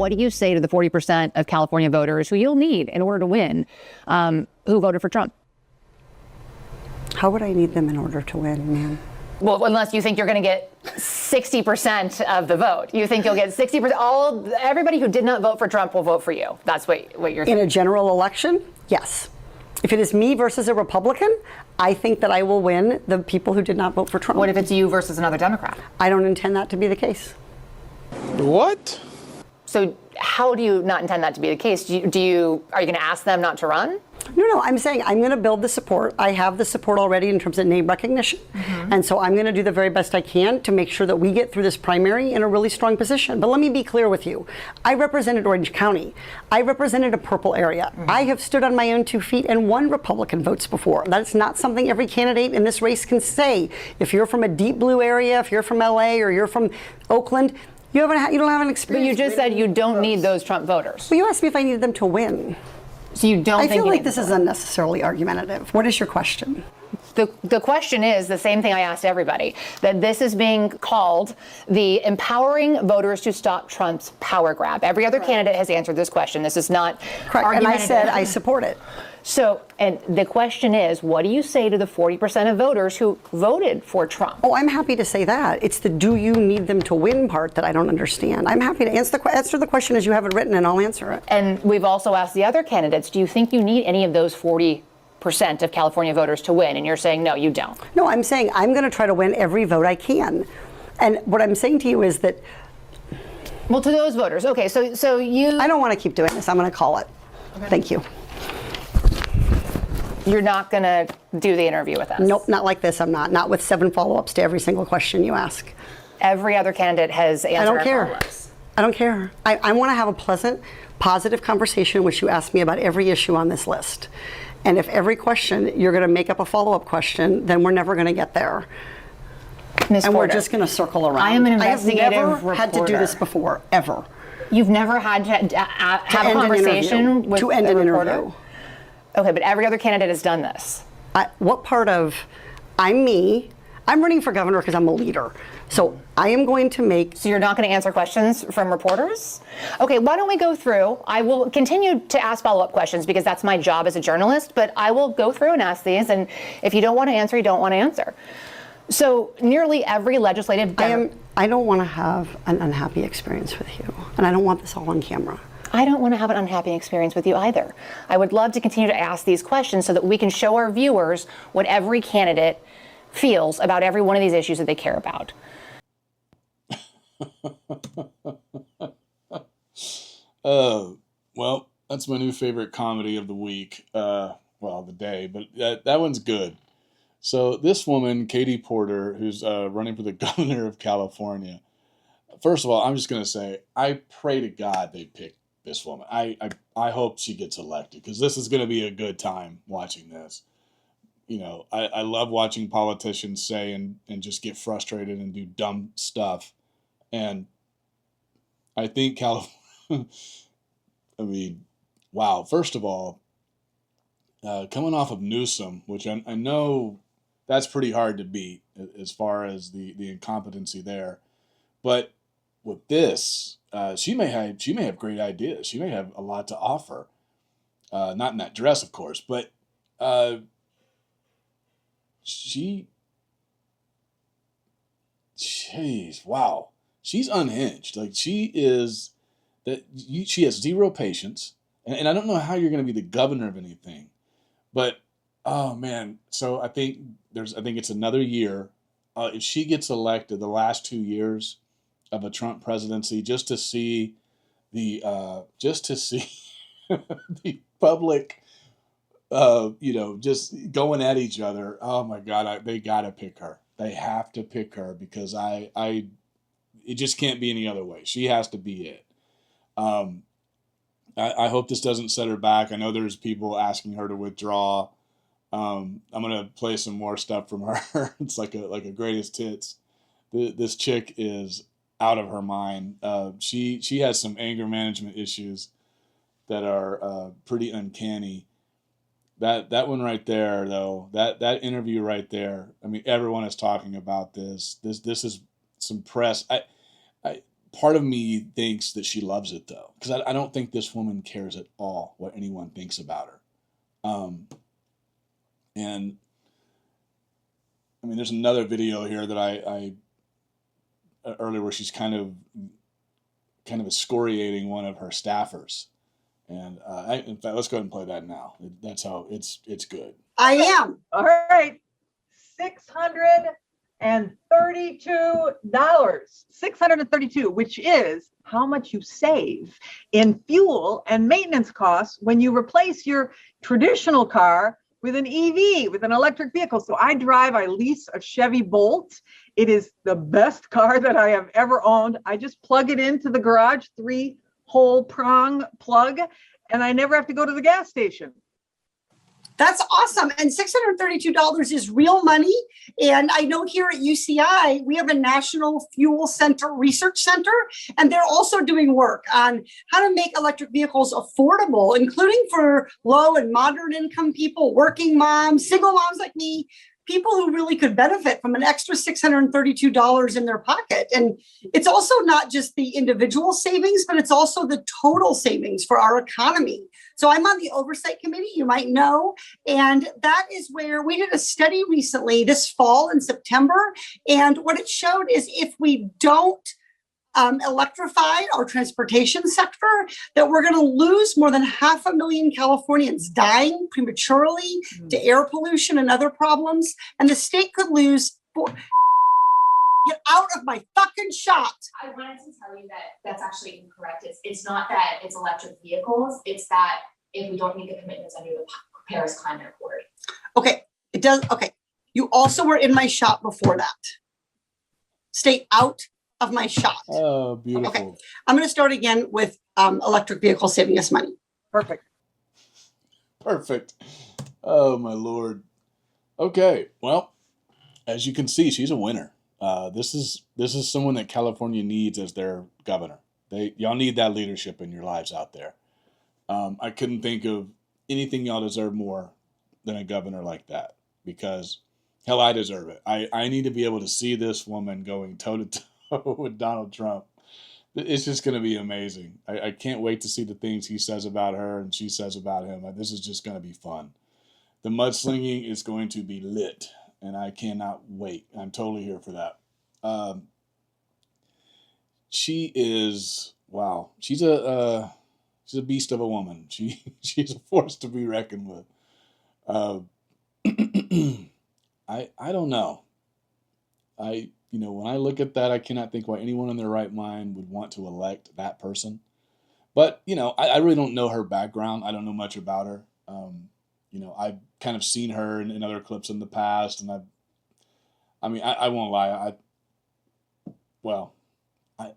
what do you say to the 40% of California voters who you'll need in order to win, who voted for Trump? How would I need them in order to win, man? Well, unless you think you're going to get 60% of the vote. You think you'll get 60%. Everybody who did not vote for Trump will vote for you. That's what you're saying. In a general election, yes. If it is me versus a Republican, I think that I will win the people who did not vote for Trump. What if it's you versus another Democrat? I don't intend that to be the case. What? So how do you not intend that to be the case? Are you going to ask them not to run? No, I'm saying I'm going to build the support. I have the support already in terms of name recognition. And so I'm going to do the very best I can to make sure that we get through this primary in a really strong position. But let me be clear with you. I represented Orange County. I represented a purple area. I have stood on my own 2 feet and won Republican votes before. That's not something every candidate in this race can say. If you're from a deep blue area, if you're from LA or you're from Oakland, you don't have an experience. But you just said you don't need those Trump voters. Well, you asked me if I needed them to win. So you don't think I feel like this is unnecessarily argumentative. What is your question? The question is the same thing I asked everybody, that this is being called the empowering voters to stop Trump's power grab. Every other candidate has answered this question. This is not correct. And I said I support it. So, and the question is, what do you say to the 40% of voters who voted for Trump? Oh, I'm happy to say that. It's the do you need them to win part that I don't understand. I'm happy to answer the question as you have it written, and I'll answer it. And we've also asked the other candidates, do you think you need any of those 40% of California voters to win? And you're saying, no, you don't. No, I'm saying I'm going to try to win every vote I can. And what I'm saying to you is that... Well, to those voters, okay, so you... I don't want to keep doing this. I'm going to call it. Okay. Thank you. You're not going to do the interview with us? Nope, not like this. I'm not. Not with 7 follow-ups to every single question you ask. Every other candidate has answered. I don't care. Follow-ups. I don't care. I want to have a pleasant, positive conversation in which you ask me about every issue on this list. And if every question you're going to make up a follow-up question, then we're never going to get there. Ms. And Porter, we're just going to circle around. I am an investigative I have never reporter. had to do this before, ever. You've never had to have a conversation with to end a an reporter? interview. Okay, but every other candidate has done this. What part of, I'm me, I'm running for governor because I'm a leader. So I am going to make... So you're not going to answer questions from reporters? Okay, why don't we go through? I will continue to ask follow-up questions because that's my job as a journalist, but I will go through and ask these, and if you don't want to answer, you don't want to answer. So nearly every legislative... I don't want to have an unhappy experience with you, and I don't want this all on camera. I don't want to have an unhappy experience with you either. I would love to continue to ask these questions so that we can show our viewers what every candidate feels about every one of these issues that they care about. Well, that's my new favorite comedy of the week. Well, the day, but that one's good. So this woman, Katie Porter, who's running for the governor of California. First of all, I'm just going to say, I pray to God they pick this woman. I hope she gets elected because this is going to be a good time watching this. You know, I love watching politicians say and just get frustrated and do dumb stuff. And I think California, I mean, wow. First of all, coming off of Newsom, which I know that's pretty hard to beat as far as the incompetency there. But with this, she may have great ideas. She may have a lot to offer. Not in that dress, of course, but jeez, wow. She's unhinged. Like she has zero patience. And I don't know how you're going to be the governor of anything, but oh man. So I think it's another year. If she gets elected, the last 2 years of a Trump presidency, just to see the public, just going at each other. Oh my God, they gotta pick her. They have to pick her because it just can't be any other way. She has to be it. I hope this doesn't set her back. I know there's people asking her to withdraw. I'm gonna play some more stuff from her. It's like a greatest hits. This chick is out of her mind. She has some anger management issues that are pretty uncanny. That one right there, though, that interview right there. I mean, everyone is talking about this. This is some press. part of me thinks that she loves it though, because I don't think this woman cares at all what anyone thinks about her. And I mean, there's another video here that I earlier where she's kind of excoriating one of her staffers. And in fact, let's go ahead and play that now. That's how it's good. I am. All right. $632, which is how much you save in fuel and maintenance costs when you replace your traditional car with an EV, with an electric vehicle. So I lease a Chevy Bolt. It is the best car that I have ever owned. I just plug it into the garage, 3-hole prong plug, and I never have to go to the gas station. That's awesome. And $632 is real money. And I know here at UCI, we have a National Fuel Center Research Center, and they're also doing work on how to make electric vehicles affordable, including for low and moderate income people, working moms, single moms like me, people who really could benefit from an extra $632 in their pocket. And it's also not just the individual savings, but it's also the total savings for our economy. So I'm on the oversight committee, you might know, and that is where we did a study recently this fall in September. And what it showed is if we don't electrify our transportation sector, that we're going to lose more than 500,000 Californians dying prematurely to air pollution and other problems. And the state could lose. Get out of my fucking shot. I wanted to tell you that that's actually incorrect. It's not that it's electric vehicles. It's that if we don't meet the commitments under the Paris Climate Accord. Okay, it does. Okay, you also were in my shot before that. Stay out of my shot. Oh, beautiful. Okay, I'm going to start again with electric vehicles saving us money. Perfect. Oh, my Lord. Okay, well, as you can see, she's a winner. This is someone that California needs as their governor. Y'all need that leadership in your lives out there. I couldn't think of anything y'all deserve more than a governor like that, because hell, I deserve it. I need to be able to see this woman going toe to toe with Donald Trump. It's just going to be amazing. I can't wait to see the things he says about her and she says about him. This is just going to be fun. The mudslinging is going to be lit, and I cannot wait. I'm totally here for that. She is, wow. She's a beast of a woman. She's a force to be reckoned with. I don't know. When I look at that, I cannot think why anyone in their right mind would want to elect that person. But, I really don't know her background. I don't know much about her. I've kind of seen her in other clips in the past, and I won't lie.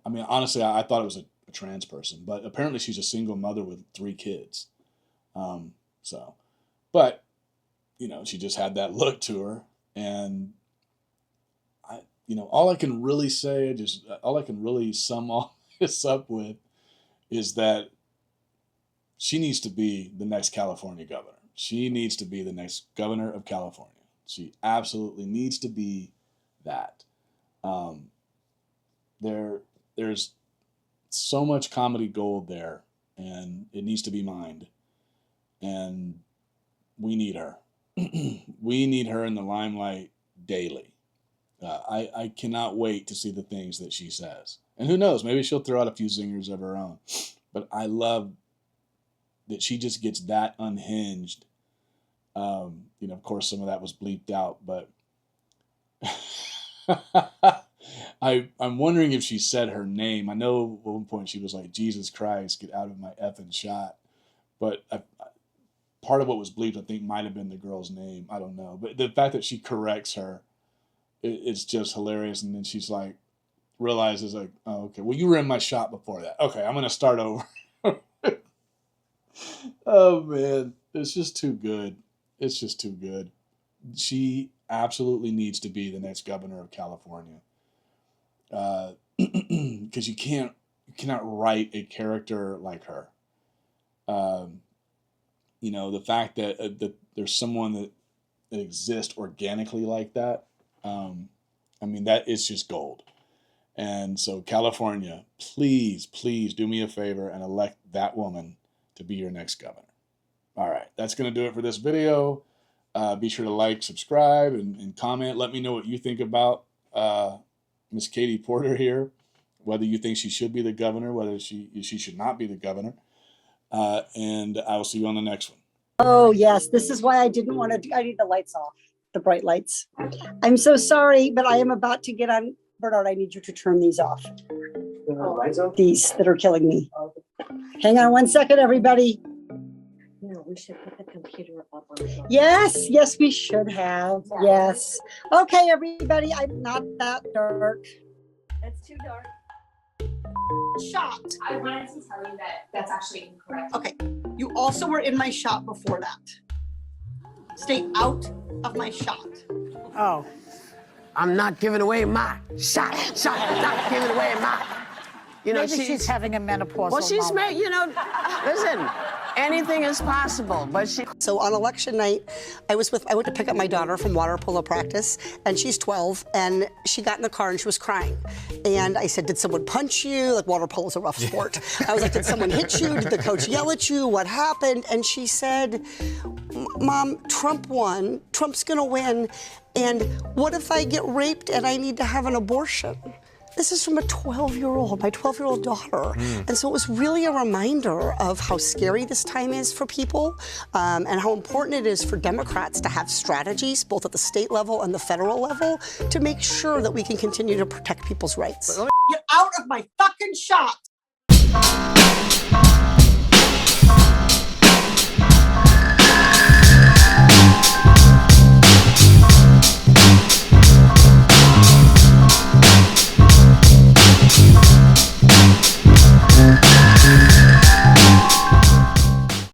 Honestly, I thought it was a trans person, but apparently she's a single mother with 3 kids. But she just had that look to her, and all I can really say, all I can really sum all this up with is that she needs to be the next California governor. She needs to be the next governor of California. She absolutely needs to be that. There's so much comedy gold there, and it needs to be mined. And we need her. We need her in the limelight daily. I cannot wait to see the things that she says. And who knows, maybe she'll throw out a few zingers of her own. But I love that she just gets that unhinged. Of course, some of that was bleeped out, but I'm wondering if she said her name. I know at one point she was like, Jesus Christ, get out of my effing shot. But part of what was bleeped, I think, might have been the girl's name. I don't know. But the fact that she corrects her, it's just hilarious. And then she's like, realizes like, oh, okay, well, you were in my shot before that. Okay, I'm going to start over. Oh, man. It's just too good. It's just too good. She absolutely needs to be the next governor of California. Because you cannot write a character like her. The fact that there's someone that exists organically like that, that is just gold. And so California, please, please do me a favor and elect that woman to be your next governor. All right, that's going to do it for this video. Be sure to like, subscribe, and comment. Let me know what you think about Miss Katie Porter here, whether you think she should be the governor, whether she should not be the governor. And I will see you on the next one. Oh, yes. This is why I didn't want to do, I need the lights off, the bright lights. I'm so sorry, but I am about to get on. Bernard, I need you to turn these off. These that are killing me. Hang on 1 second, everybody. No, we should put the computer up on the. Yes, yes, we should have. Yes. Okay, everybody, I'm not that dark. That's too dark. Shot. I wanted to tell you that that's actually incorrect. Okay, you also were in my shot before that. Stay out of my shot. Oh, I'm not giving away my shot. Not giving away my. You know, Maybe she's having a menopausal well, she's moment. made, you know, listen, anything is possible, but she. So on election night, I went to pick up my daughter from water polo practice, and she's 12, and she got in the car and she was crying. And I said, did someone punch you? Like, water polo is a rough sport. I was like, did someone hit you? Did the coach yell at you? What happened? And she said, Mom, Trump won. Trump's gonna win. And what if I get raped and I need to have an abortion? This is from a 12-year-old, my 12-year-old daughter. And so it was really a reminder of how scary this time is for people, and how important it is for Democrats to have strategies, both at the state level and the federal level, to make sure that we can continue to protect people's rights. Get out of my fucking shot.